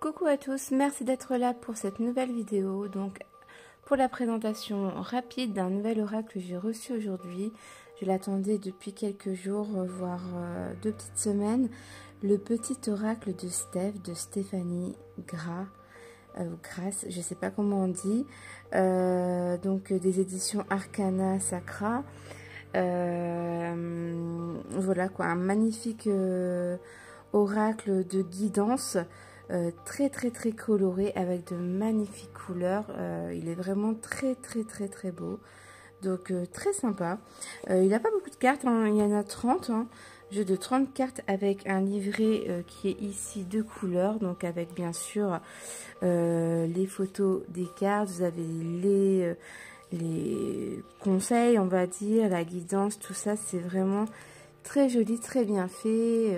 Coucou à tous, merci d'être là pour cette nouvelle vidéo. Donc pour la présentation rapide d'un nouvel oracle que j'ai reçu aujourd'hui. Je l'attendais depuis quelques jours, voire 2 petites semaines. Le petit oracle de Stéphanie Grasse, je sais pas comment on dit. Donc des éditions Arcana Sacra. Voilà quoi, un magnifique oracle de guidance. Très coloré avec de magnifiques couleurs. Il est vraiment très beau, donc très sympa. Il n'a pas beaucoup de cartes, hein. Il y en a 30, hein. Jeu de 30 cartes avec un livret qui est ici de couleurs, donc avec bien sûr les photos des cartes. Vous avez les conseils, on va dire, la guidance, tout ça. C'est vraiment très joli, très bien fait.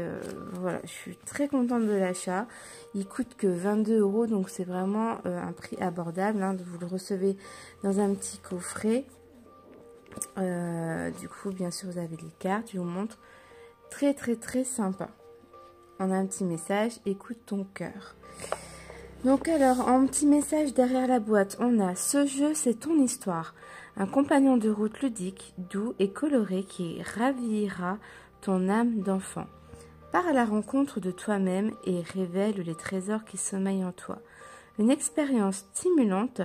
Voilà, je suis très contente de l'achat. Il coûte que 22 €, donc c'est vraiment un prix abordable, hein. Vous le recevez dans un petit coffret. Du coup, bien sûr, vous avez les cartes. Je vous montre. Très sympa. On a un petit message. Écoute ton cœur. Donc alors, en petit message derrière la boîte, on a: ce jeu, c'est ton histoire. Un compagnon de route ludique, doux et coloré qui ravira ton âme d'enfant. Pars à la rencontre de toi-même et révèle les trésors qui sommeillent en toi. Une expérience stimulante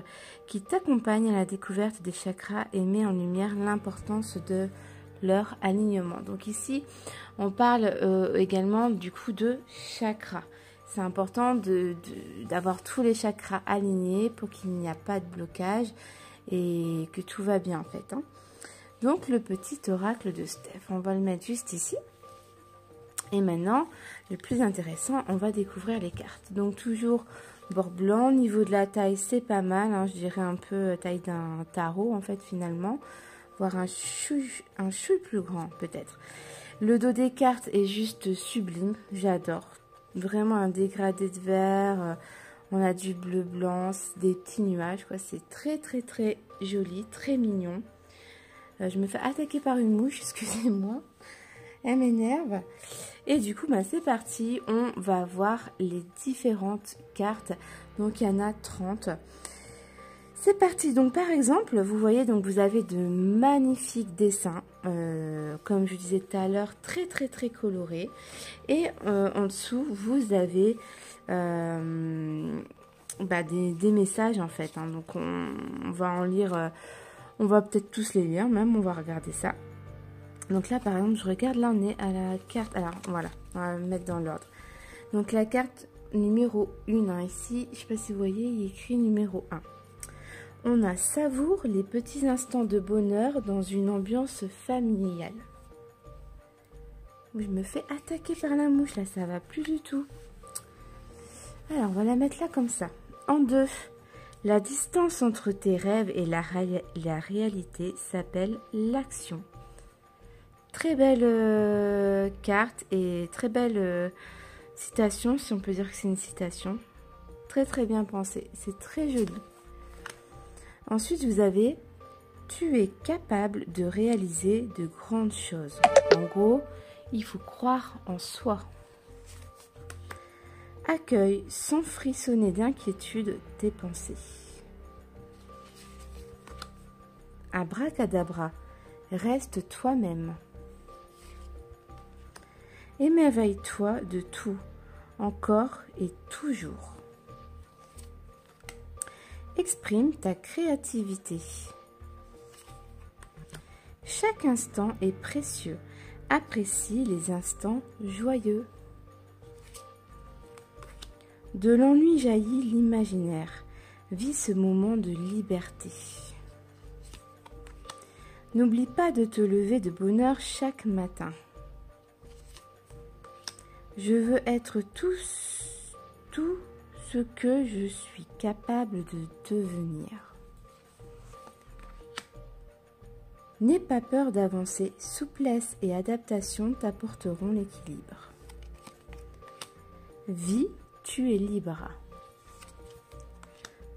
qui t'accompagne à la découverte des chakras et met en lumière l'importance de leur alignement. Donc ici, on parle également du coup de chakras. C'est important d'avoir tous les chakras alignés pour qu'il n'y a pas de blocage et que tout va bien en fait, hein. Donc le petit oracle de Steph, on va le mettre juste ici. Et maintenant, le plus intéressant, on va découvrir les cartes. Donc toujours bord blanc, niveau de la taille, c'est pas mal, hein, je dirais un peu taille d'un tarot en fait finalement, voire un chouille plus grand peut-être. Le dos des cartes est juste sublime, j'adore. Vraiment un dégradé de vert, on a du bleu blanc, des petits nuages, quoi. C'est très joli, très mignon. Je me fais attaquer par une mouche, excusez-moi, elle m'énerve. Et du coup, bah, c'est parti, on va voir les différentes cartes. Donc il y en a 30. C'est parti. Donc par exemple, vous voyez, donc vous avez de magnifiques dessins, comme je disais tout à l'heure, très colorés. Et en dessous, vous avez des messages en fait, hein. Donc on va en lire, on va peut-être tous les lire, même on va regarder ça. Donc là par exemple, je regarde, là on est à la carte, alors voilà, on va mettre dans l'ordre. Donc la carte numéro 1, hein, ici, je ne sais pas si vous voyez, il est écrit numéro 1. On a: savoure les petits instants de bonheur dans une ambiance familiale. Je me fais attaquer par la mouche, là, ça va plus du tout. Alors, on va la mettre là comme ça. En 2, la distance entre tes rêves et la réalité s'appelle l'action. Très belle carte et très belle citation, si on peut dire que c'est une citation. Très bien pensée, c'est très joli. Ensuite, vous avez: tu es capable de réaliser de grandes choses. En gros, il faut croire en soi. Accueille sans frissonner d'inquiétude tes pensées. Abracadabra, reste toi-même. Émerveille-toi de tout, encore et toujours. Exprime ta créativité. Chaque instant est précieux. Apprécie les instants joyeux. De l'ennui jaillit l'imaginaire. Vis ce moment de liberté. N'oublie pas de te lever de bonne heure chaque matin. Je veux être tout ce que je suis capable de devenir. N'aie pas peur d'avancer, souplesse et adaptation t'apporteront l'équilibre. Vis, tu es libre.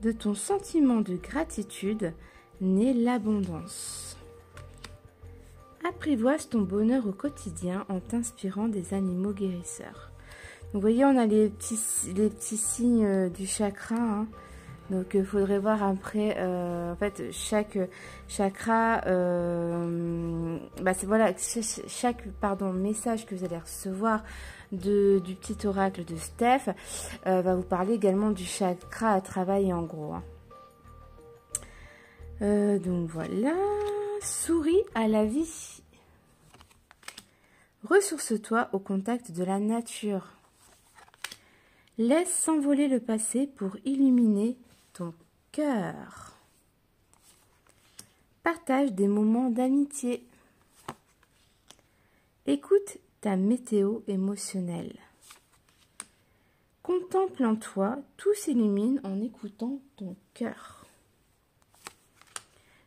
De ton sentiment de gratitude naît l'abondance. Apprivoise ton bonheur au quotidien en t'inspirant des animaux guérisseurs. Vous voyez, on a les petits signes du chakra, hein. Donc, il faudrait voir après, en fait, chaque chakra, c'est voilà, chaque message que vous allez recevoir du petit oracle de Steph va vous parler également du chakra à travailler en gros, hein. Donc voilà, souris à la vie. Ressource-toi au contact de la nature. Laisse s'envoler le passé pour illuminer ton cœur. Partage des moments d'amitié. Écoute ta météo émotionnelle. Contemple en toi, tout s'illumine en écoutant ton cœur.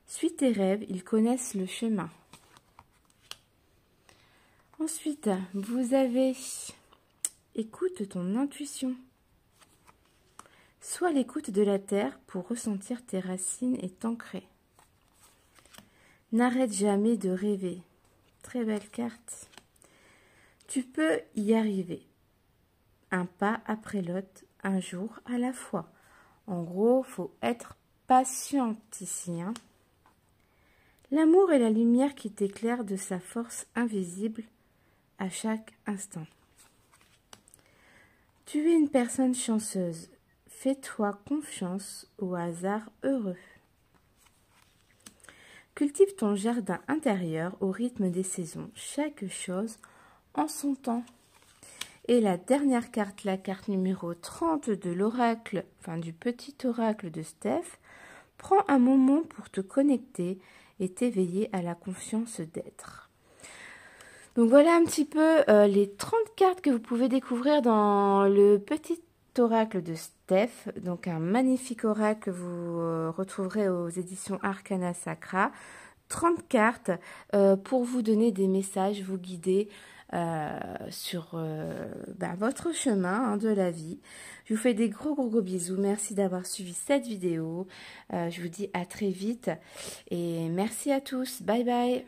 Suis tes rêves, ils connaissent le chemin. Ensuite, vous avez écoute ton intuition. Sois à l'écoute de la terre pour ressentir tes racines et t'ancrer. N'arrête jamais de rêver. Très belle carte. Tu peux y arriver. Un pas après l'autre, un jour à la fois. En gros, faut être patiente ici, hein. L'amour est la lumière qui t'éclaire de sa force invisible à chaque instant. Tu es une personne chanceuse. Fais-toi confiance au hasard heureux. Cultive ton jardin intérieur au rythme des saisons, chaque chose en son temps. Et la dernière carte, la carte numéro 30 de l'oracle, du petit oracle de Steph, prends un moment pour te connecter et t'éveiller à la confiance d'être. Donc voilà un petit peu les 30 cartes que vous pouvez découvrir dans le petit oracle de Steph. Donc un magnifique oracle que vous retrouverez aux éditions Arcana Sacra. 30 cartes pour vous donner des messages, vous guider sur votre chemin de la vie. Je vous fais des gros bisous. Merci d'avoir suivi cette vidéo. Je vous dis à très vite et merci à tous. Bye bye.